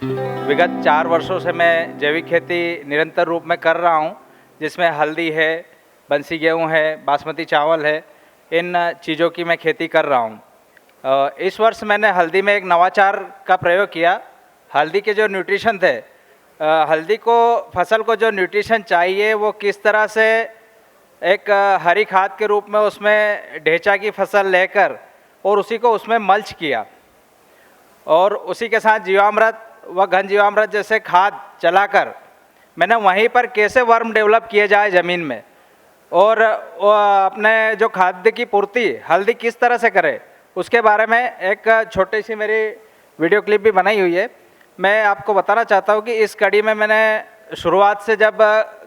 विगत 4 वर्षों से मैं जैविक खेती निरंतर रूप में कर रहा हूँ, जिसमें हल्दी है, बंसी गेहूँ है, बासमती चावल है, इन चीज़ों की मैं खेती कर रहा हूँ। इस वर्ष मैंने हल्दी में एक नवाचार का प्रयोग किया। हल्दी के जो न्यूट्रिशन थे, हल्दी को फसल को जो न्यूट्रिशन चाहिए वो किस तरह से एक हरी खाद के रूप में उसमें ढेंचा की फसल लेकर और उसी को उसमें मल्च किया और उसी के साथ जीवामृत व घन जीवामृत जैसे खाद चलाकर मैंने वहीं पर कैसे वर्म डेवलप किए जाए ज़मीन में और अपने जो खाद्य की पूर्ति हल्दी किस तरह से करे उसके बारे में एक छोटी सी मेरी वीडियो क्लिप भी बनाई हुई है। मैं आपको बताना चाहता हूँ कि इस कड़ी में मैंने शुरुआत से जब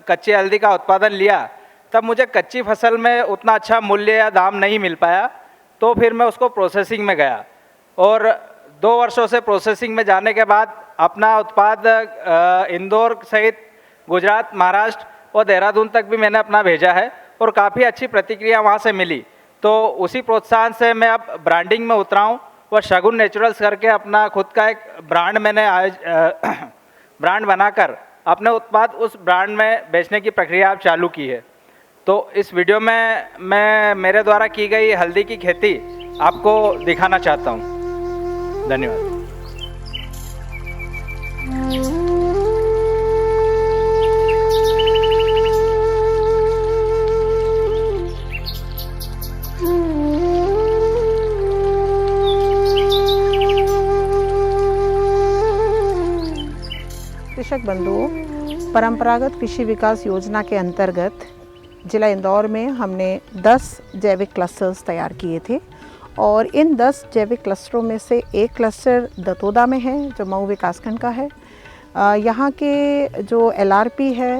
कच्ची हल्दी का उत्पादन लिया तब मुझे कच्ची फसल में उतना अच्छा मूल्य या दाम नहीं मिल पाया, तो फिर मैं उसको प्रोसेसिंग में गया और 2 वर्षों से प्रोसेसिंग में जाने के बाद अपना उत्पाद इंदौर सहित गुजरात, महाराष्ट्र और देहरादून तक भी मैंने अपना भेजा है और काफ़ी अच्छी प्रतिक्रिया वहाँ से मिली। तो उसी प्रोत्साहन से मैं अब ब्रांडिंग में उतरा हूँ और शगुन नेचुरल्स करके अपना खुद का एक ब्रांड मैंने ब्रांड बनाकर अपने उत्पाद उस ब्रांड में बेचने की प्रक्रिया अब चालू की है। तो इस वीडियो में मैं मेरे द्वारा की गई हल्दी की खेती आपको दिखाना चाहता हूँ। धन्यवाद। कृषक बंधुओं, परंपरागत कृषि विकास योजना के अंतर्गत जिला इंदौर में हमने 10 जैविक क्लस्टर्स तैयार किए थे और इन 10 जैविक क्लस्टरों में से एक क्लस्टर दतोदा में है जो मऊ विकासखंड का है। यहाँ के जो LRP है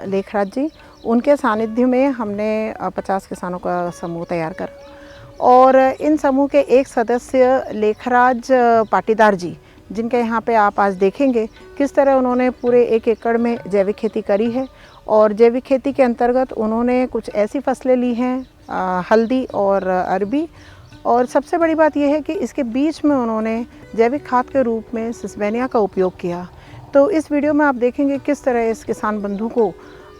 लेखराज जी, उनके सानिध्य में हमने 50 किसानों का समूह तैयार करा और इन समूह के एक सदस्य लेखराज पाटीदार जी, जिनके यहाँ पे आप आज देखेंगे किस तरह उन्होंने पूरे 1 एकड़ में जैविक खेती करी है और जैविक खेती के अंतर्गत उन्होंने कुछ ऐसी फसलें ली हैं हल्दी और अरबी, और सबसे बड़ी बात यह है कि इसके बीच में उन्होंने जैविक खाद के रूप में सिस्बेनिया का उपयोग किया। तो इस वीडियो में आप देखेंगे किस तरह इस किसान बंधु को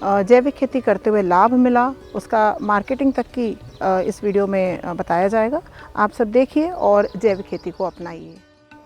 जैविक खेती करते हुए लाभ मिला, उसका मार्केटिंग तक की इस वीडियो में बताया जाएगा। आप सब देखिए और जैविक खेती को अपनाइए।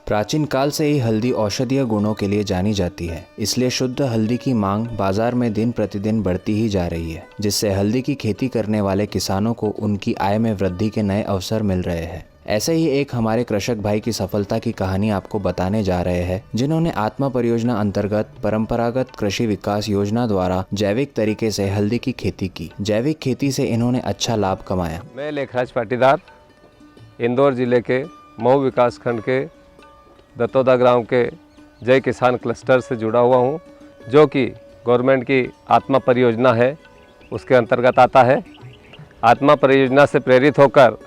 प्राचीन काल से ही हल्दी औषधीय गुणों के लिए जानी जाती है, इसलिए शुद्ध हल्दी की मांग बाजार में दिन प्रतिदिन बढ़ती ही जा रही है, जिससे हल्दी की खेती करने वाले किसानों को उनकी आय में वृद्धि के नए अवसर मिल रहे हैं। ऐसे ही एक हमारे कृषक भाई की सफलता की कहानी आपको बताने जा रहे हैं, जिन्होंने आत्मा परियोजना अंतर्गत परंपरागत कृषि विकास योजना द्वारा जैविक तरीके से हल्दी की खेती की। जैविक खेती से इन्होंने अच्छा लाभ कमाया। मैं लेखराज पाटीदार इंदौर जिले के मऊ विकास खंड के दतोदा ग्राम के जय किसान क्लस्टर से जुड़ा हुआ हूँ, जो कि गवर्नमेंट की आत्मा परियोजना है, उसके अंतर्गत आता है। आत्मा परियोजना से प्रेरित होकर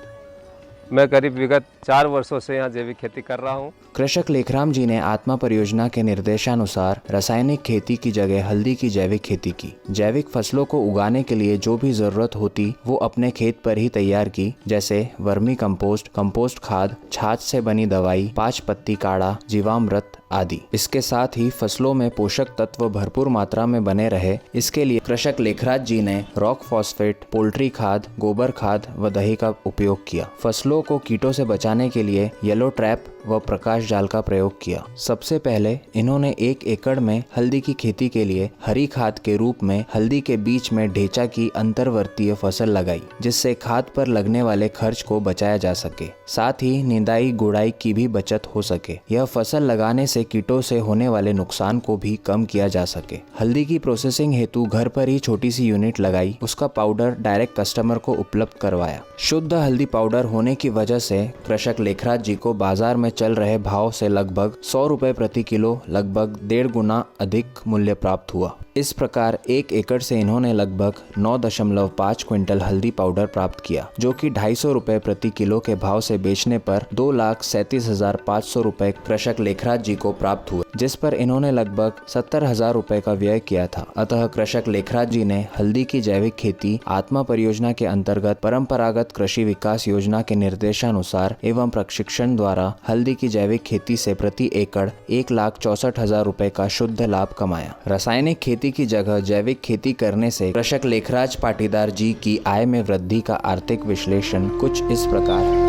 मैं करीब विगत 4 वर्षों से यहाँ जैविक खेती कर रहा हूँ। कृषक लेखराम जी ने आत्मा परियोजना के निर्देशानुसार रासायनिक खेती की जगह हल्दी की जैविक खेती की। जैविक फसलों को उगाने के लिए जो भी जरूरत होती वो अपने खेत पर ही तैयार की, जैसे वर्मी कंपोस्ट, कंपोस्ट खाद, छाछ से बनी दवाई, 5 पत्ती काढ़ा, जीवामृत आदि। इसके साथ ही फसलों में पोषक तत्व भरपूर मात्रा में बने रहे, इसके लिए कृषक लेखराज जी ने रॉक फॉस्फेट, पोल्ट्री खाद, गोबर खाद व दही का उपयोग किया। फसलों को कीटों से बचाने के लिए येलो ट्रैप व प्रकाश जाल का प्रयोग किया। सबसे पहले इन्होंने 1 एकड़ में हल्दी की खेती के लिए हरी खाद के रूप में हल्दी के बीच में ढेंचा की अंतर्वर्तीय फसल लगाई, जिससे खाद पर लगने वाले खर्च को बचाया जा सके, साथ ही निंदाई गुड़ाई की भी बचत हो सके। यह फसल लगाने से कीटों से होने वाले नुकसान को भी कम किया जा सके। हल्दी की प्रोसेसिंग हेतु घर पर ही छोटी सी यूनिट लगाई, उसका पाउडर डायरेक्ट कस्टमर को उपलब्ध करवाया। शुद्ध हल्दी पाउडर होने की वजह से कृषक लेखराज जी को बाजार में चल रहे भाव से लगभग 100 रुपए प्रति किलो, लगभग 1.5 गुना अधिक मूल्य प्राप्त हुआ। इस प्रकार 1 एकड़ से इन्होंने लगभग 9.5 क्विंटल हल्दी पाउडर प्राप्त किया, जो कि 250 रुपए प्रति किलो के भाव से बेचने पर 2,37,500 रुपए कृषक लेखराज जी को प्राप्त हुए, जिस पर इन्होंने लगभग 70,000 रुपए का व्यय किया था। अतः कृषक लेखराज जी ने हल्दी की जैविक खेती आत्मा परियोजना के अंतर्गत परंपरागत कृषि विकास योजना के निर्देशानुसार एवं प्रशिक्षण द्वारा हल्दी की जैविक खेती से प्रति एकड़ 1,64,000 रुपए का शुद्ध लाभ कमाया। रासायनिक खेती की जगह जैविक खेती करने से कृषक लेखराज पाटीदार जी की आय में वृद्धि का आर्थिक विश्लेषण कुछ इस प्रकार है।